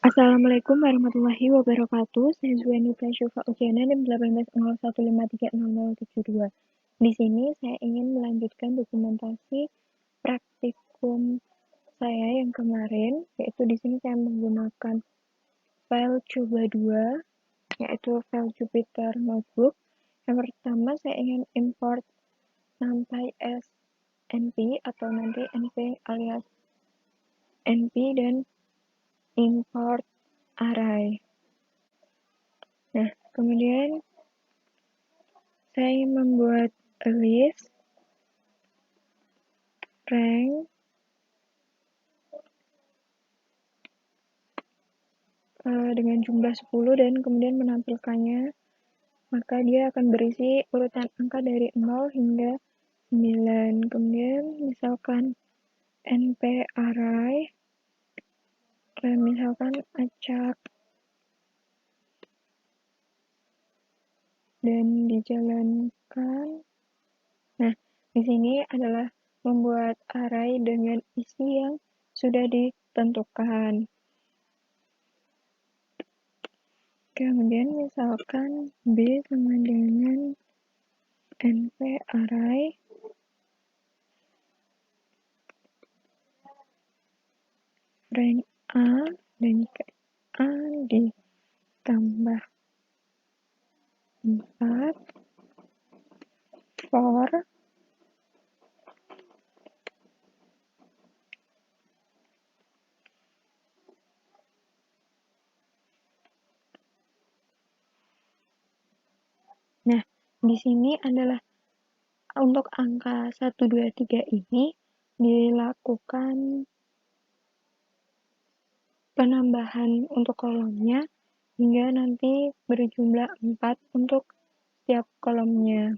Assalamualaikum warahmatullahi wabarakatuh. Saya Zuenita Syufa Ujiana NIM 1801530072. Di sini saya ingin melanjutkan dokumentasi praktikum saya yang kemarin, yaitu di sini saya menggunakan file coba 2, yaitu file Jupyter Notebook. Yang pertama saya ingin import NumPy as np atau nanti np alias np dan import array. Nah, kemudian saya membuat list rank dengan jumlah 10 dan kemudian menampilkannya, maka dia akan berisi urutan angka dari 0 hingga 9. Kemudian misalkan np array, misalkan acak, dan dijalankan. Nah, di sini adalah membuat array dengan isi yang sudah ditentukan. Kemudian misalkan B sama dengan np array rank A, dan jika A ditambah 4 for nah, di sini adalah untuk angka 1, 2, 3 ini dilakukan penambahan untuk kolomnya hingga nanti berjumlah 4 untuk setiap kolomnya.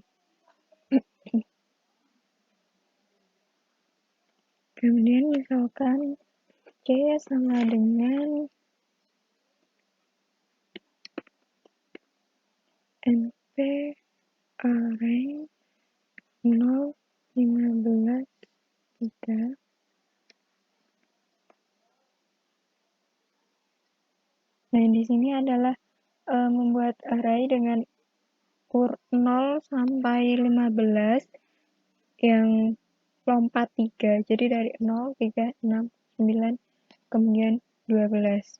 Kemudian misalkan C sama dengan np array 0, 15, 3. Nah, di sini adalah membuat array dengan 0 sampai 15 yang lompat 3. Jadi dari 0, 3, 6, 9, kemudian 12.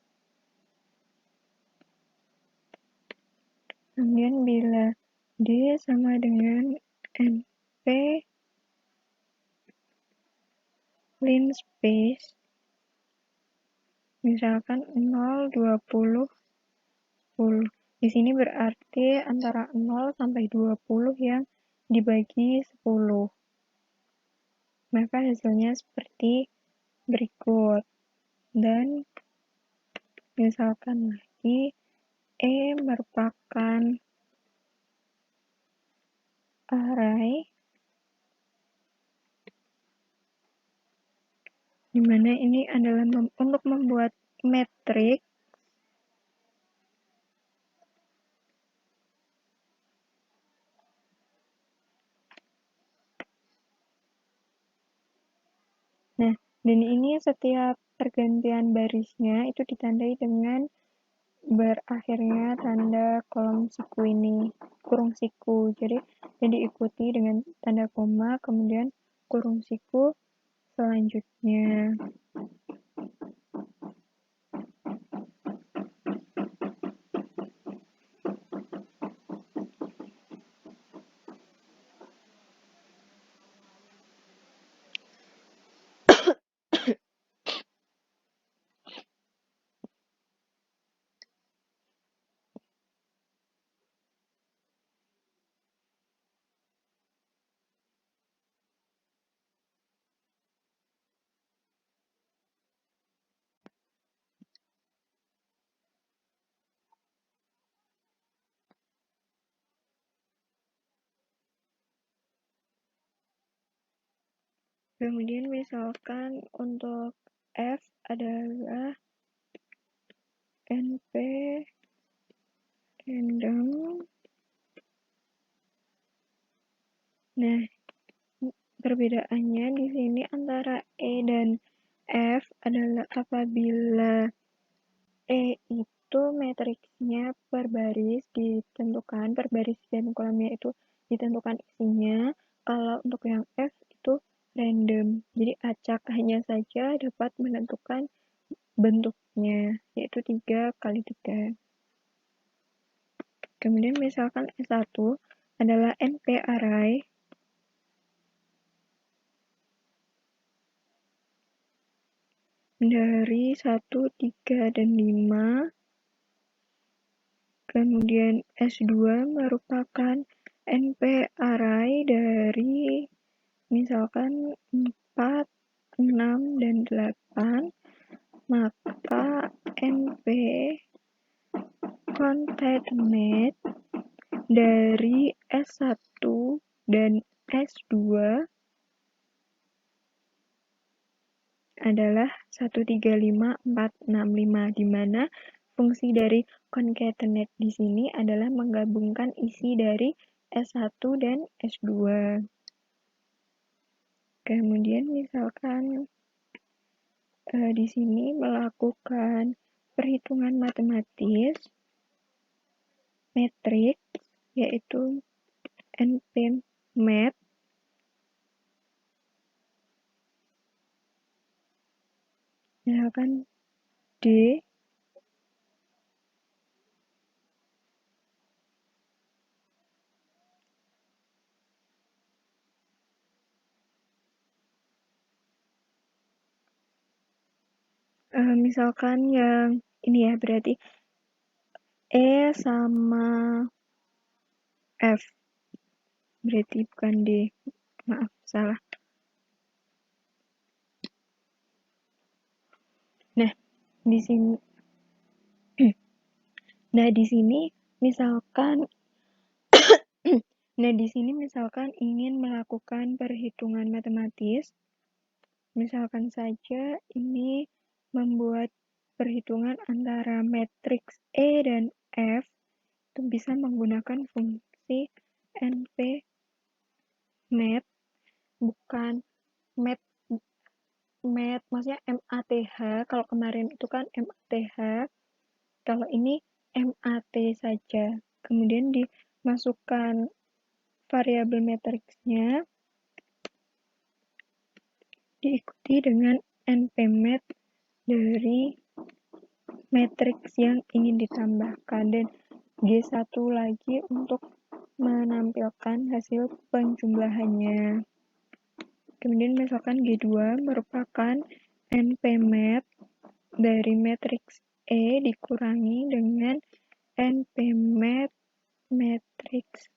Kemudian bila D sama dengan np linspace, misalkan 0, 20, 10. Di sini berarti antara 0 sampai 20 yang dibagi 10. Maka hasilnya seperti berikut. Dan misalkan lagi E merupakan array dimana ini adalah untuk membuat metrik. Nah, dan ini setiap pergantian barisnya itu ditandai dengan berakhirnya tanda kolom siku ini, kurung siku. Jadi diikuti dengan tanda koma, kemudian kurung siku selanjutnya. Kemudian misalkan untuk F adalah np random. Nah, perbedaannya di sini antara E dan F adalah apabila E itu matriksnya per baris ditentukan, per baris dan kolomnya itu ditentukan isinya. Kalau untuk yang F itu random, jadi acak hanya saja dapat menentukan bentuknya, yaitu 3x3. Kemudian misalkan S1 adalah NP array dari 1, 3, dan 5. Kemudian S2 merupakan NP array dari misalkan 4, 6, dan 8. Maka NP concatenate dari S1 dan S2 adalah 1, 3, 5, 4, 6, 5, di mana fungsi dari concatenate di sini adalah menggabungkan isi dari S1 dan S2. Kemudian misalkan di sini melakukan perhitungan matematis metrik, yaitu NP-mat. Misalkan D misalkan yang ini ya, berarti E sama F, berarti bukan D, maaf salah. Nah di sini misalkan ingin melakukan perhitungan matematis, misalkan saja ini membuat perhitungan antara matriks E dan F, itu bisa menggunakan fungsi NP-mat, bukan mat, maksudnya MATH. Kalau kemarin itu kan MATH, kalau ini MAT saja. Kemudian dimasukkan variabel matriksnya, diikuti dengan NP-mat dari matriks yang ingin ditambahkan, dan G1 lagi untuk menampilkan hasil penjumlahannya. Kemudian misalkan G2 merupakan NP-mat dari matriks E dikurangi dengan NP-mat matriks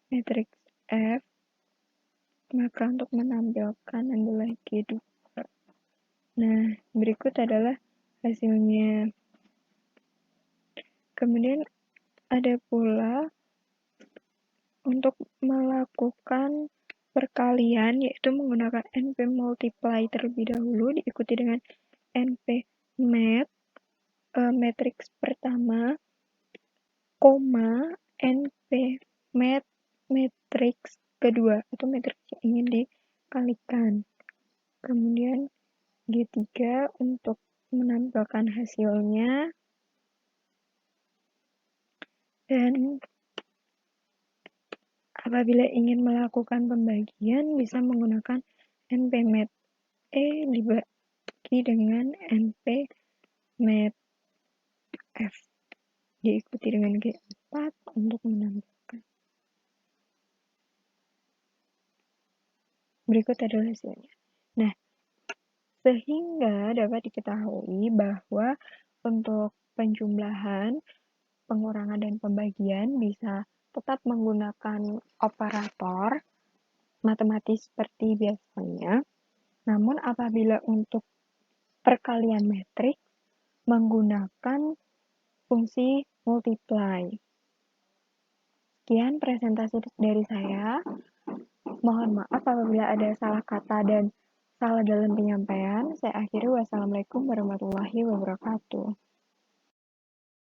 matriks F, maka untuk menampilkan adalah G2. Nah, berikut adalah hasilnya. Kemudian ada pula untuk melakukan perkalian, yaitu menggunakan NP multiply terlebih dahulu, diikuti dengan NP-mat matriks pertama, NP-mat matriks kedua, atau matriks yang ingin dikalikan. Kemudian G3 untuk menampilkan hasilnya, dan apabila ingin melakukan pembagian bisa menggunakan NP-mat E dibagi dengan NP-mat F, diikuti dengan G4 untuk menampilkan. Berikut adalah hasilnya. Nah, sehingga dapat diketahui bahwa untuk penjumlahan, pengurangan, dan pembagian bisa tetap menggunakan operator matematis seperti biasanya. Namun apabila untuk perkalian metrik menggunakan fungsi multiply. Sekian presentasi dari saya. Mohon maaf apabila ada salah kata dan salah dalam penyampaian. Saya akhiri. Wassalamualaikum warahmatullahi wabarakatuh.